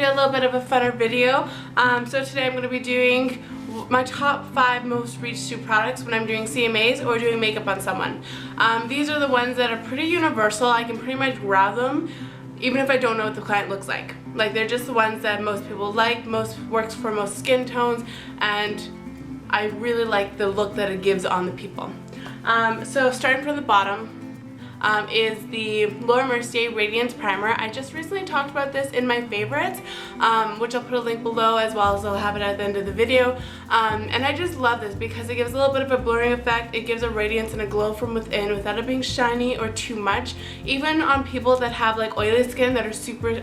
a little bit of a funner video. So today I'm going to be doing my top 5 most reached to products when I'm doing CMAs or doing makeup on someone. These are the ones that are pretty universal. I can pretty much grab them even if I don't know what the client looks like. Like, they're just the ones that most people like, works for most skin tones, and I really like the look that it gives on the people. So starting from the bottom is the Mercier Radiant Primer. I just recently talked about this in my favorites, which I'll put a link below, as well as I'll have it at the end of the video. And I just love this because it gives a little bit of a blurring effect. It gives a radiance and a glow from within without it being shiny or too much. Even on people that have like oily skin that are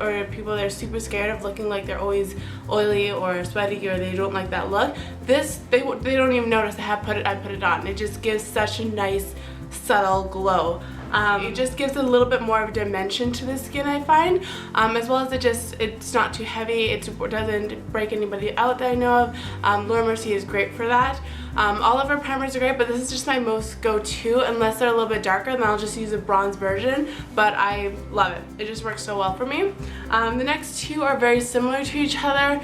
or people that are super scared of looking like they're always oily or sweaty, or they don't like that look, this they don't even notice I put it on. It just gives such a nice subtle glow. It just gives a little bit more of a dimension to the skin, I find, as well as it's not too heavy. It doesn't break anybody out that I know of. Mercier is great for that. All of our primers are great, but this is just my most go-to. Unless they're a little bit darker, then I'll just use a bronze version, but I love it. It just works so well for me. The next two are very similar to each other.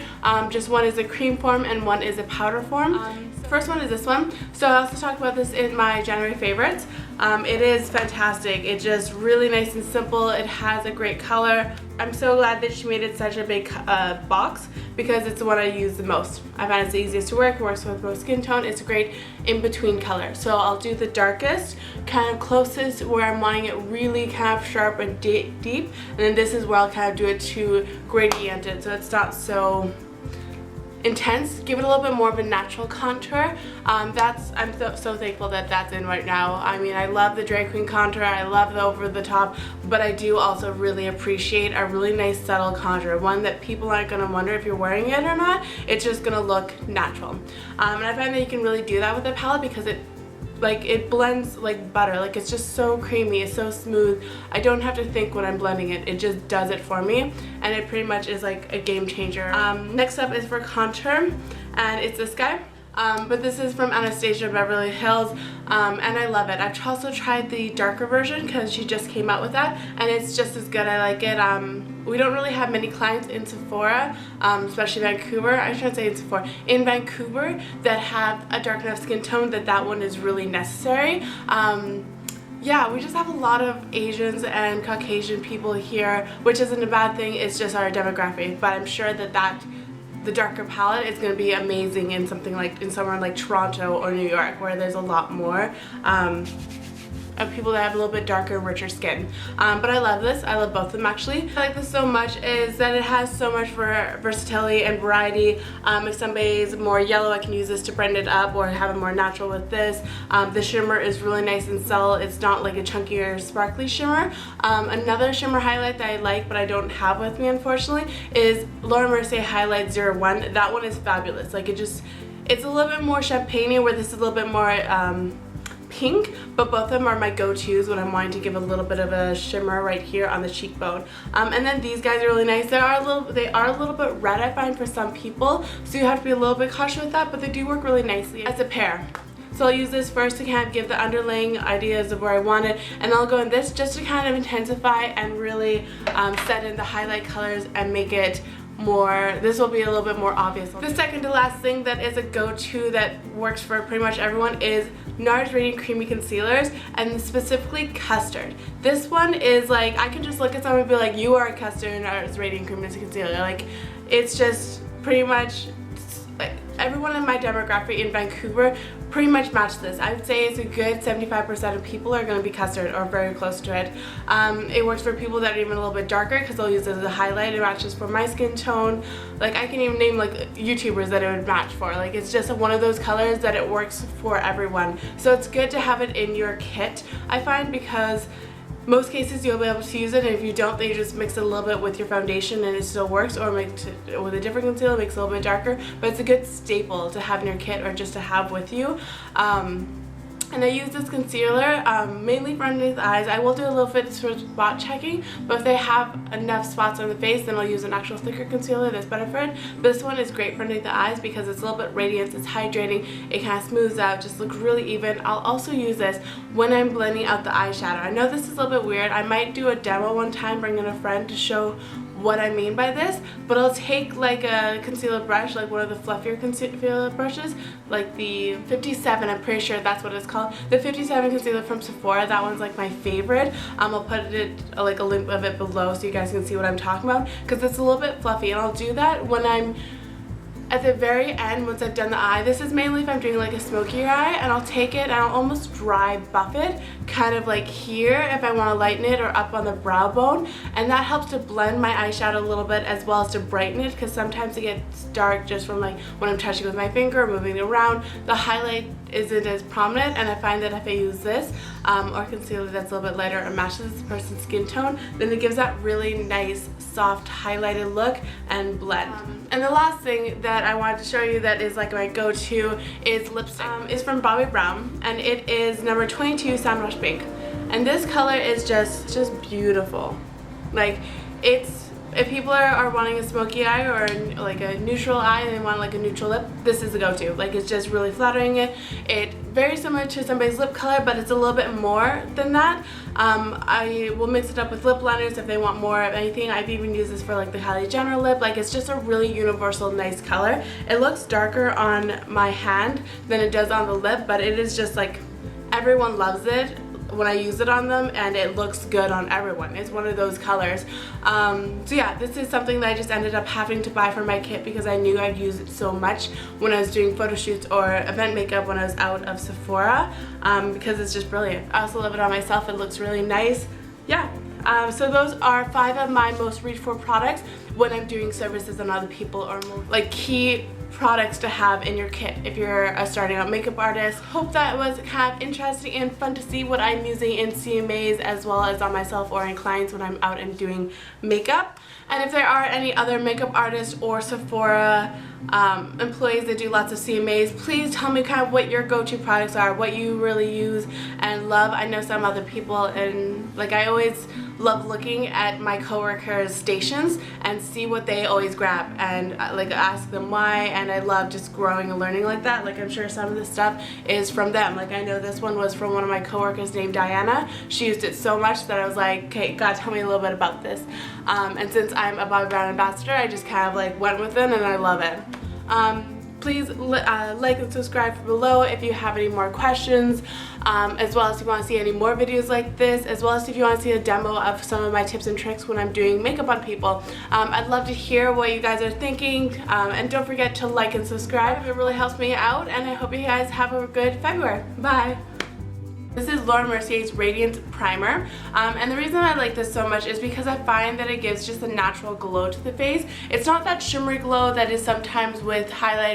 Just one is a cream form and one is a powder form. The first one is this one. So I also talked about this in my January favorites. It is fantastic. It's just really nice and simple. It has a great color. I'm so glad that she made it such a big box because it's the one I use the most. I find it's the easiest to work. It works with most skin tone. It's a great in-between color. So I'll do the darkest, kind of closest where I'm wanting it really kind of sharp and deep. And then this is where I'll kind of do it to gradient it so it's not so intense. Give it a little bit more of a natural contour. I'm so thankful that that's in right now. I mean, I love the drag queen contour, I love the over the top, but I do also really appreciate a really nice subtle contour, one that people aren't going to wonder if you're wearing it or not. It's just going to look natural. And I find that you can really do that with the palette because it blends like butter. Like, it's just so creamy, it's so smooth. I don't have to think when I'm blending it. It just does it for me, and it pretty much is like a game changer. Next up is for contour, and it's this guy. But this is from Anastasia Beverly Hills, and I love it. I've also tried the darker version because she just came out with that, and it's just as good. I like it. We don't really have many clients in Sephora, especially Vancouver. I shouldn't say in Sephora. In Vancouver, that have a dark enough skin tone that one is really necessary. Yeah, we just have a lot of Asians and Caucasian people here, which isn't a bad thing. It's just our demographic. But I'm sure that the darker palette is going to be amazing in somewhere like Toronto or New York, where there's a lot more of people that have a little bit darker, richer skin. But I love this. I love both of them, actually. I like this so much is that it has so much versatility and variety. If somebody's more yellow, I can use this to brand it up or have it more natural with this. The shimmer is really nice and subtle. It's not like a chunkier, sparkly shimmer. Another shimmer highlight that I like, but I don't have with me, unfortunately, is Mercier Highlight 01. That one is fabulous. Like, it's a little bit more champagne, where this is a little bit more pink, but both of them are my go-tos when I'm wanting to give a little bit of a shimmer right here on the cheekbone. And then these guys are really nice. They are a little bit red, I find, for some people, so you have to be a little bit cautious with that, but they do work really nicely as a pair. So I'll use this first to kind of give the underlying ideas of where I want it, and I'll go in this just to kind of intensify and really set in the highlight colors and make it more, this will be a little bit more obvious. The second to last thing that is a go-to that works for pretty much everyone is Nars Radiant Creamy Concealers, and specifically Custard. This one is like, I can just look at someone and be like, you are a Custard Nars Radiant Creamy Concealer. Like, it's just pretty much like everyone in my demographic in Vancouver pretty much match this. I would say it's a good 75% of people are going to be Custard or very close to it. It works for people that are even a little bit darker because they'll use it as a highlight. It matches for my skin tone. Like, I can even name like YouTubers that it would match for. Like, it's just one of those colors that it works for everyone. So it's good to have it in your kit, I find, because most cases you'll be able to use it, and if you don't, then you just mix it a little bit with your foundation and it still works, or mix it with a different concealer, makes it a little bit darker. But it's a good staple to have in your kit or just to have with you. And I use this concealer mainly for underneath the eyes. I will do a little bit for spot checking, but if they have enough spots on the face, then I'll use an actual thicker concealer that's better for it. But this one is great for underneath the eyes because it's a little bit radiant, it's hydrating, it kind of smooths out, just looks really even. I'll also use this when I'm blending out the eyeshadow. I know this is a little bit weird. I might do a demo one time, bring in a friend to show what I mean by this, but I'll take like a concealer brush, like one of the fluffier concealer brushes, like the 57, I'm pretty sure that's what it's called, the 57 concealer from Sephora. That one's like my favorite. I'll put it like a link of it below so you guys can see what I'm talking about, because it's a little bit fluffy, and I'll do that when I'm at the very end, once I've done the eye. This is mainly if I'm doing like a smokier eye, and I'll take it and I'll almost dry buff it, kind of like here if I want to lighten it, or up on the brow bone, and that helps to blend my eyeshadow a little bit as well as to brighten it, because sometimes it gets dark just from like when I'm touching with my finger, moving it around. The highlight isn't as prominent, and I find that if I use this or concealer that's a little bit lighter or matches this person's skin tone, then it gives that really nice soft highlighted look and blend. And the last thing that I wanted to show you that is like my go-to is lipstick. It's from Bobbi Brown, and it is number 22 Sandwash Pink, and this color is just beautiful. Like, it's, if people are wanting a smoky eye or like a neutral eye and they want like a neutral lip, this is the go-to. Like, it's just really flattering. It's very similar to somebody's lip color, but it's a little bit more than that. I will mix it up with lip liners if they want more of anything. I've even used this for like the Kylie Jenner lip. Like, it's just a really universal, nice color. It looks darker on my hand than it does on the lip, but it is just like, everyone loves it when I use it on them, and it looks good on everyone. It's one of those colors. So yeah, this is something that I just ended up having to buy for my kit because I knew I'd use it so much when I was doing photo shoots or event makeup when I was out of Sephora, because it's just brilliant. I also love it on myself. It looks really nice. Yeah. So those are 5 of my most reached for products when I'm doing services on other people, or more like key products to have in your kit if you're a starting out makeup artist. Hope that was kind of interesting and fun to see what I'm using in CMAs as well as on myself or in clients when I'm out and doing makeup. And if there are any other makeup artists or Sephora employees that do lots of CMAs, please tell me kind of what your go-to products are, what you really use and love. I know some other people, and like, I always love looking at my coworkers' stations and see what they always grab, and like ask them why, and I love just growing and learning like that. Like, I'm sure some of this stuff is from them. Like, I know this one was from one of my coworkers named Diana. She used it so much that I was like, okay, God, tell me a little bit about this. And since I'm a Bobbi Brown ambassador, I just kind of like went with it, and I love it. Please like and subscribe below if you have any more questions, as well as if you want to see any more videos like this, as well as if you want to see a demo of some of my tips and tricks when I'm doing makeup on people. I'd love to hear what you guys are thinking, and don't forget to like and subscribe. It really helps me out, and I hope you guys have a good February. Bye! This is Mercier's Radiant Primer, and the reason I like this so much is because I find that it gives just a natural glow to the face. It's not that shimmery glow that is sometimes with highlighter